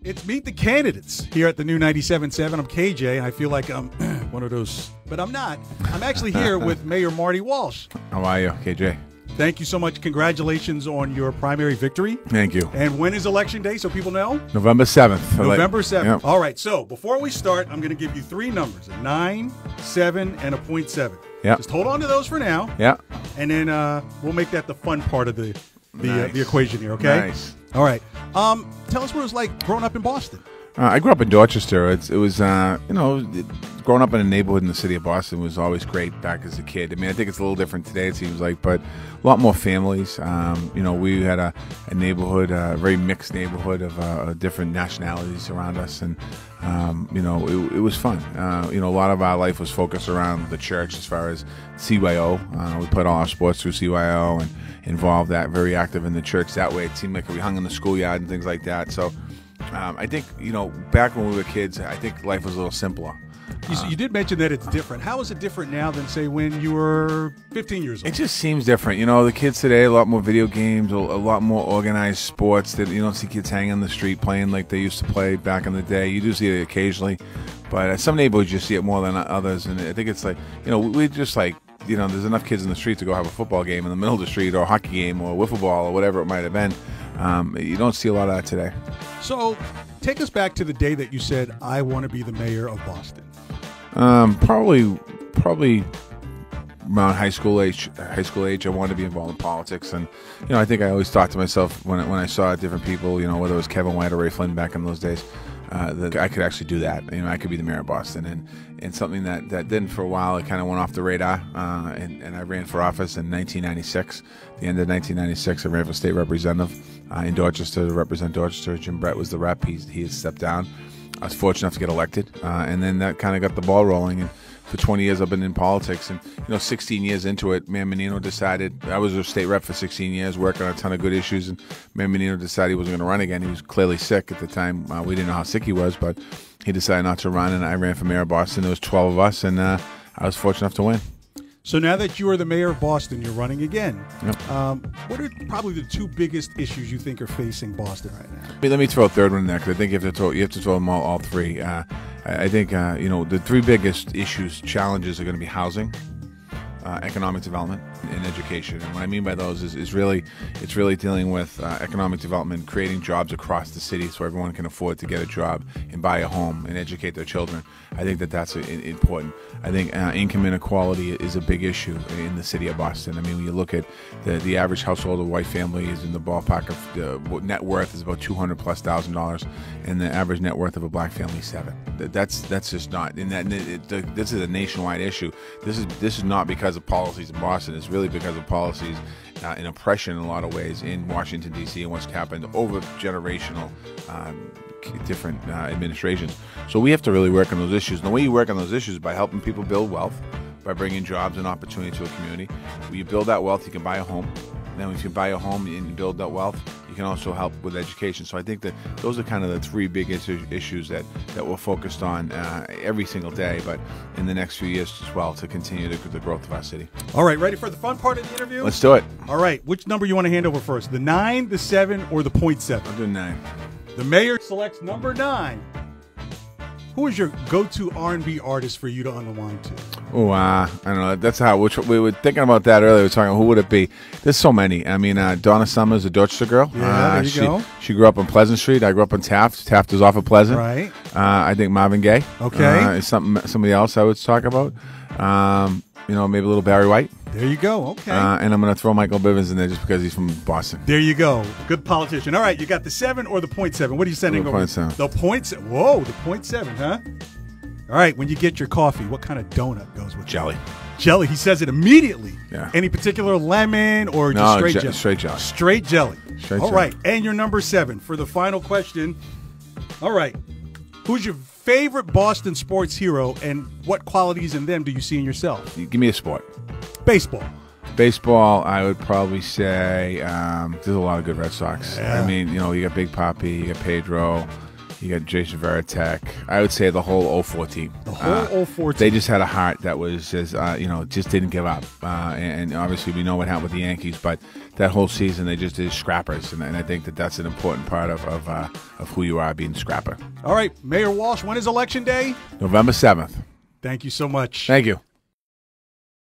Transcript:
It's Meet the Candidates here at the new 97.7. I'm KJ, and I feel like I'm one of those, but I'm not. I'm actually here with Mayor Marty Walsh. How are you, KJ? Thank you so much. Congratulations on your primary victory. Thank you. And when is Election Day, so people know? November 7th. November 7th. Yep. All right, so before we start, I'm going to give you three numbers, a 9, 7, and a .7. Yep. Just hold on to those for now. Yeah. And then we'll make that the fun part of the equation here, okay? Nice. All right. Tell us what it was like growing up in Boston. I grew up in Dorchester. It was growing up in a neighborhood in the city of Boston was always great back as a kid. I mean, I think it's a little different today, it seems like, but a lot more families. We had a neighborhood, a very mixed neighborhood of different nationalities around us, and it was fun. A lot of our life was focused around the church as far as CYO. We put all our sports through CYO and involved that, very active in the church that way. It seemed like we hung in the schoolyard and things like that. So I think, back when we were kids, I think life was a little simpler. You did mention that it's different. How is it different now than, say, when you were 15 years old? It just seems different. The kids today, a lot more video games, a lot more organized sports. That you don't see kids hanging on the street playing like they used to play back in the day. You do see it occasionally, but some neighborhoods you see it more than others. And I think it's like, we just like, there's enough kids in the street to go have a football game in the middle of the street, or a hockey game, or wiffle ball, or whatever it might have been. You don't see a lot of that today. So take us back to the day that you said, I want to be the mayor of Boston. Probably around high school age, I wanted to be involved in politics, and I think I always thought to myself when I saw different people, whether it was Kevin White or Ray Flynn back in those days, that I could actually do that. I could be the mayor of Boston, and something that then for a while it kind of went off the radar, and I ran for office in 1996. The end of 1996, I ran for state representative in Dorchester to represent Dorchester. Jim Brett was the rep. He had stepped down. I was fortunate enough to get elected, and then that kind of got the ball rolling. And for 20 years, I've been in politics, and 16 years into it, Mayor Menino decided. I was a state rep for 16 years, working on a ton of good issues, and Mayor Menino decided he wasn't going to run again. He was clearly sick at the time. We didn't know how sick he was, but he decided not to run, and I ran for mayor of Boston. There was 12 of us, and I was fortunate enough to win. So now that you are the mayor of Boston, you're running again. Yep. What are probably the two biggest issues you think are facing Boston right now? Let me throw a third one in there, because I think you have to throw them all three. I think the three biggest challenges are going to be housing, economic development, and education. And what I mean by those is really dealing with economic development, creating jobs across the city so everyone can afford to get a job and buy a home and educate their children. I think that's important. I think income inequality is a big issue in the city of Boston. I mean, when you look at the average household of a white family is in the ballpark of net worth is about $200,000+, and the average net worth of a black family is $7. That's just not. This is a nationwide issue. This is not because of policies in Boston. It's really because of policies and oppression in a lot of ways in Washington, D.C. and what's happened over generational different administrations. So we have to really work on those issues. And the way you work on those issues is by helping people build wealth, by bringing jobs and opportunity to a community. When you build that wealth, you can buy a home. Then if you buy a home and you build that wealth, you can also help with education. So I think that those are kind of the three big issues that we're focused on every single day, but in the next few years as well, to continue the growth of our city. All right, ready for the fun part of the interview? Let's do it. All right, which number you want to hand over first? The 9, the 7, or the .7? I'll do 9. The mayor selects number 9. Who is your go-to R&B artist for you to unwind to? Oh, I don't know. That's how we were thinking about that earlier. We were talking, who would it be? There's so many. I mean, Donna Summer's a Dorchester girl. Yeah, there you go. She grew up on Pleasant Street. I grew up on Taft. Taft is off of Pleasant. Right. I think Marvin Gaye. Okay. Is somebody else I would talk about. Maybe a little Barry White. There you go. Okay. And I'm going to throw Michael Bivins in there just because he's from Boston. There you go. Good politician. All right, you got the 7 or the .7? What are you sending over? The .7. Whoa, the .7, huh? All right, when you get your coffee, what kind of donut goes with jelly? Jelly. He says it immediately. Yeah. Any particular lemon or just straight jelly? Straight jelly. Straight jelly. Straight All jelly. right, and your number 7 for the final question. All right, who's your favorite Boston sports hero, and what qualities in them do you see in yourself? Give me a sport. Baseball. Baseball, I would probably say there's a lot of good Red Sox. Yeah. I mean, you got Big Papi, you got Pedro, You got Jason Varitek. I would say the whole 04 team. The whole 04 team. They just had a heart that was just, just didn't give up. And obviously we know what happened with the Yankees, but that whole season they just did scrappers, and I think that's an important part of who you are, being a scrapper. All right, Mayor Walsh, when is Election Day? November 7th. Thank you so much. Thank you.